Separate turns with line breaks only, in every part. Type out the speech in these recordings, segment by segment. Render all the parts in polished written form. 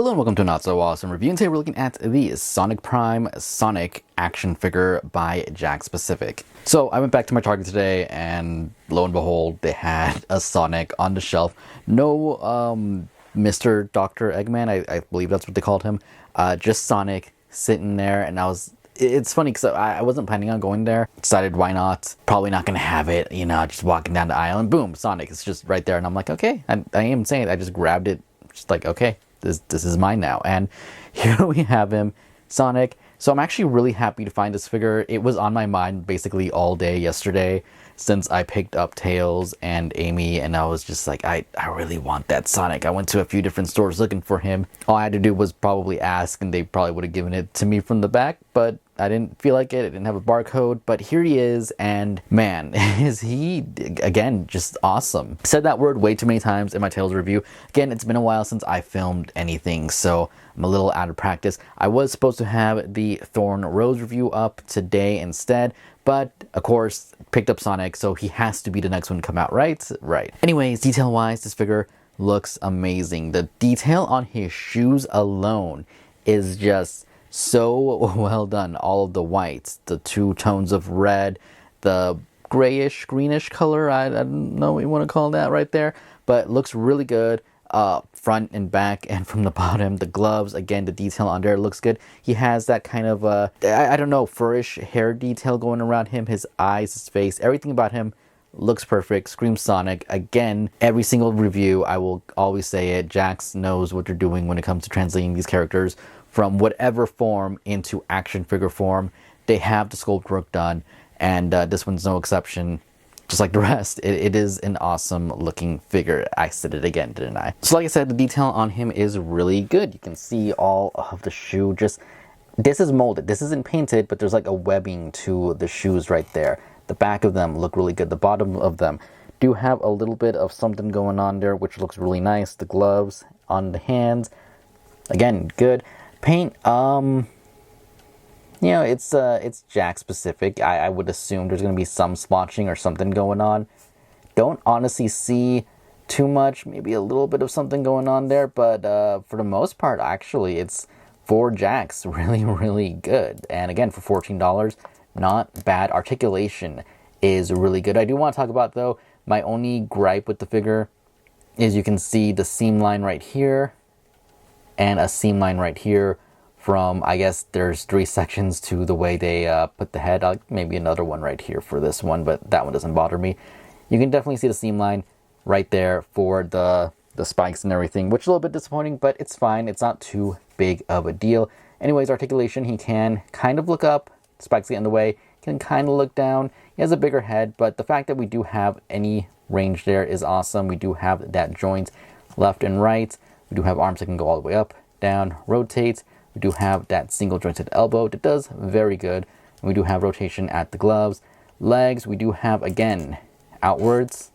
Hello and welcome to Not So Awesome Review, and today we're looking at the Sonic Prime Sonic action figure by Jakks Pacific. So I went back to my Target today and lo and behold, they had a Sonic on the shelf. No Mr. Dr. Eggman, I believe that's what they called him. Just Sonic sitting there, and it's funny because I wasn't planning on going there. Decided why not? Probably not going to have it, just walking down the aisle and boom, Sonic is just right there. And I'm like, okay, I am saying I just grabbed it, just like, okay. This is mine now. And here we have him, Sonic. So I'm actually really happy to find this figure. It was on my mind basically all day yesterday since I picked up Tails and Amy, and I was just like, I really want that Sonic. I went to a few different stores looking for him. All I had to do was probably ask, and they probably would have given it to me from the back, but I didn't feel like it. I didn't have a barcode, but here he is, and man, is he, again, just awesome. Said that word way too many times in my Tails review. Again, it's been a while since I filmed anything, so I'm a little out of practice. I was supposed to have the Thorn Rose review up today instead, but of course, picked up Sonic, so he has to be the next one to come out, right? Right. Anyways, detail-wise, this figure looks amazing. The detail on his shoes alone is just so well done. All of the whites, the two tones of red, the grayish, greenish color, I don't know what you want to call that right there, but looks really good. Front and back, and from the bottom, the gloves, again, the detail on there looks good. He has that kind of, I don't know, furish hair detail going around him, his eyes, his face, everything about him looks perfect. Screams Sonic. Again, every single review, I will always say it, Jakks knows what they're doing when it comes to translating these characters from whatever form into action figure form. They have the sculpt work done, and this one's no exception. Just like the rest, it is an awesome looking figure. I said it again, didn't I? So like I said, the detail on him is really good. You can see all of the shoe. This is molded. This isn't painted, but there's like a webbing to the shoes right there. The back of them look really good. The bottom of them do have a little bit of something going on there, which looks really nice. The gloves on the hands, again, good. Paint, it's Jakks Pacific. I would assume there's going to be some splotching or something going on. Don't honestly see too much, maybe a little bit of something going on there, but for the most part, actually, it's for Jakks really, really good. And again, for $14, not bad. Articulation is really good. I do want to talk about, though, my only gripe with the figure is you can see the seam line right here and a seam line right here. From, I guess there's 3 sections to the way they put the head. Maybe another one right here for this one, but that one doesn't bother me. You can definitely see the seam line right there for the spikes and everything, which is a little bit disappointing, but it's fine. It's not too big of a deal. Anyways, articulation, he can kind of look up. Spikes get in the way. He can kind of look down. He has a bigger head, but the fact that we do have any range there is awesome. We do have that joint left and right. We do have arms that can go all the way up, down, rotate. We do have that single jointed elbow that does very good. And we do have rotation at the gloves. Legs, we do have, again, outwards.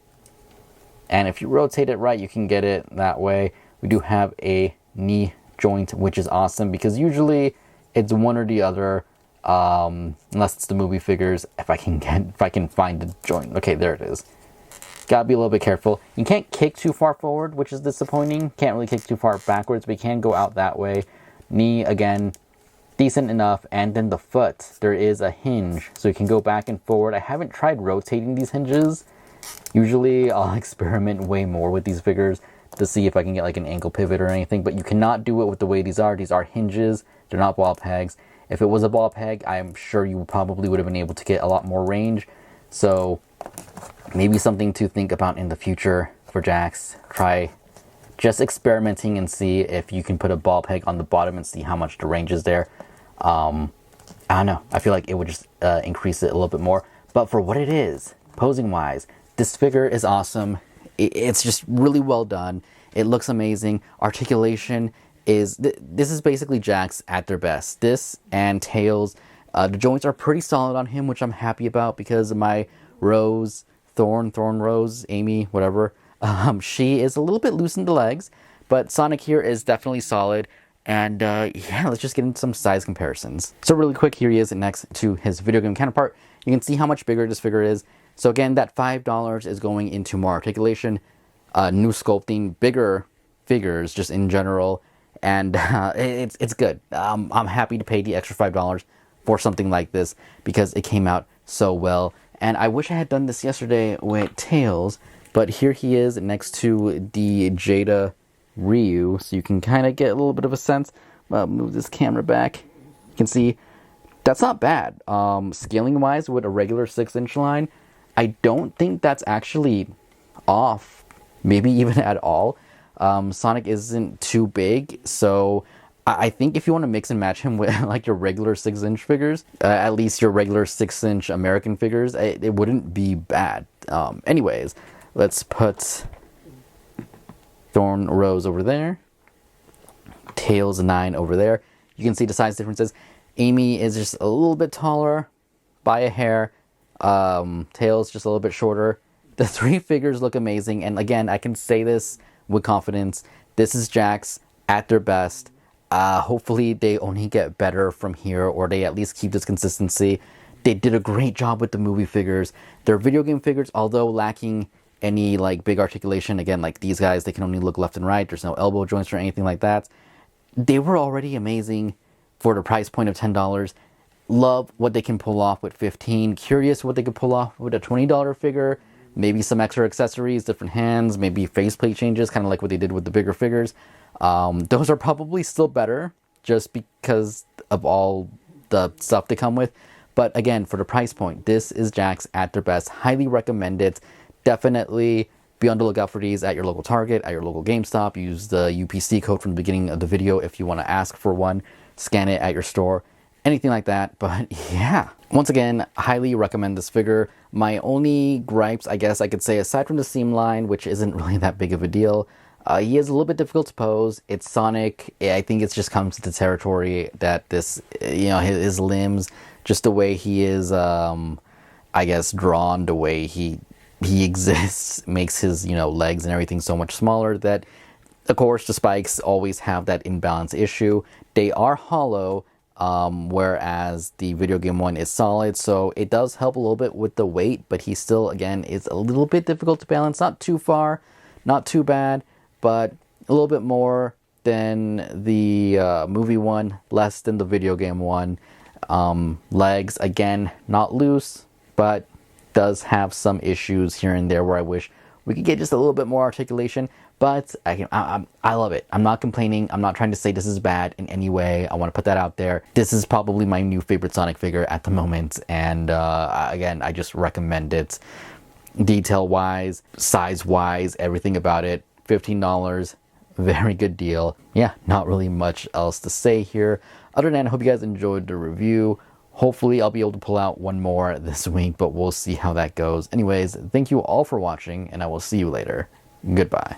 And if you rotate it right, you can get it that way. We do have a knee joint, which is awesome because usually it's one or the other, unless it's the movie figures. If I can find the joint. Okay, there it is. Gotta be a little bit careful. You can't kick too far forward, which is disappointing. Can't really kick too far backwards, but you can go out that way. Knee, again, decent enough. And then the foot, there is a hinge, so you can go back and forward. I haven't tried rotating these hinges. Usually I'll experiment way more with these figures to see if I can get like an ankle pivot or anything, but you cannot do it with the way these are. These are hinges, they're not ball pegs. If it was a ball peg, I'm sure you probably would have been able to get a lot more range. So maybe something to think about in the future for Jakks. Try just experimenting and see if you can put a ball peg on the bottom and see how much the range is there. I don't know. I feel like it would just increase it a little bit more. But for what it is, posing wise, this figure is awesome. It's just really well done. It looks amazing. Articulation is, this is basically Jakks at their best. This and Tails, the joints are pretty solid on him, which I'm happy about because of my Rose, Thorn Rose, Amy, whatever. She is a little bit loose in the legs, but Sonic here is definitely solid. And yeah, let's just get into some size comparisons. So really quick, here he is next to his video game counterpart. You can see how much bigger this figure is. So again, that $5 is going into more articulation, new sculpting, bigger figures just in general, and it's good. I'm happy to pay the extra $5 for something like this because it came out so well. And I wish I had done this yesterday with Tails, but here he is next to the Jada Ryu, so you can kind of get a little bit of a sense. Move this camera back. You can see that's not bad. Scaling wise, with a regular 6-inch line, I don't think that's actually off, maybe even at all. Sonic isn't too big, so I think if you want to mix and match him with like your regular 6-inch figures, at least your regular 6-inch American figures, it wouldn't be bad. Anyways, let's put Thorn Rose over there, Tails 9 over there. You can see the size differences. Amy is just a little bit taller by a hair. Tails just a little bit shorter. The 3 figures look amazing, and again, I can say this with confidence. This is Jakks at their best. Hopefully they only get better from here, or they at least keep this consistency. They did a great job with the movie figures. Their video game figures, although lacking any like big articulation, again, like these guys, they can only look left and right. There's no elbow joints or anything like that. They were already amazing for the price point of $10. Love what they can pull off with 15. Curious what they could pull off with a $20 figure. Maybe some extra accessories, different hands, maybe faceplate changes, kind of like what they did with the bigger figures. Those are probably still better just because of all the stuff they come with. But again, for the price point, this is Jakks at their best. Highly recommend it. Definitely be on the lookout for these at your local Target, at your local GameStop. Use the UPC code from the beginning of the video if you want to ask for one. Scan it at your store. Anything like that. But yeah, once again, highly recommend this figure. My only gripes, I guess I could say, aside from the seam line, which isn't really that big of a deal, he is a little bit difficult to pose. It's Sonic. I think it just comes to the territory that this, his limbs, just the way he is, I guess, drawn, the way he exists, makes his, legs and everything so much smaller that, of course, the spikes always have that imbalance issue. They are hollow, whereas the video game one is solid, so it does help a little bit with the weight, but he still, again, is a little bit difficult to balance. Not too far, not too bad, but a little bit more than the movie one, less than the video game one. Legs, again, not loose, but does have some issues here and there where I wish we could get just a little bit more articulation. But I love it. I'm not complaining. I'm not trying to say this is bad in any way. I want to put that out there. This is probably my new favorite Sonic figure at the moment. And again, I just recommend it. Detail-wise, size-wise, everything about it. $15. Very good deal. Yeah, not really much else to say here. Other than that, I hope you guys enjoyed the review. Hopefully, I'll be able to pull out one more this week, but we'll see how that goes. Anyways, thank you all for watching, and I will see you later. Goodbye.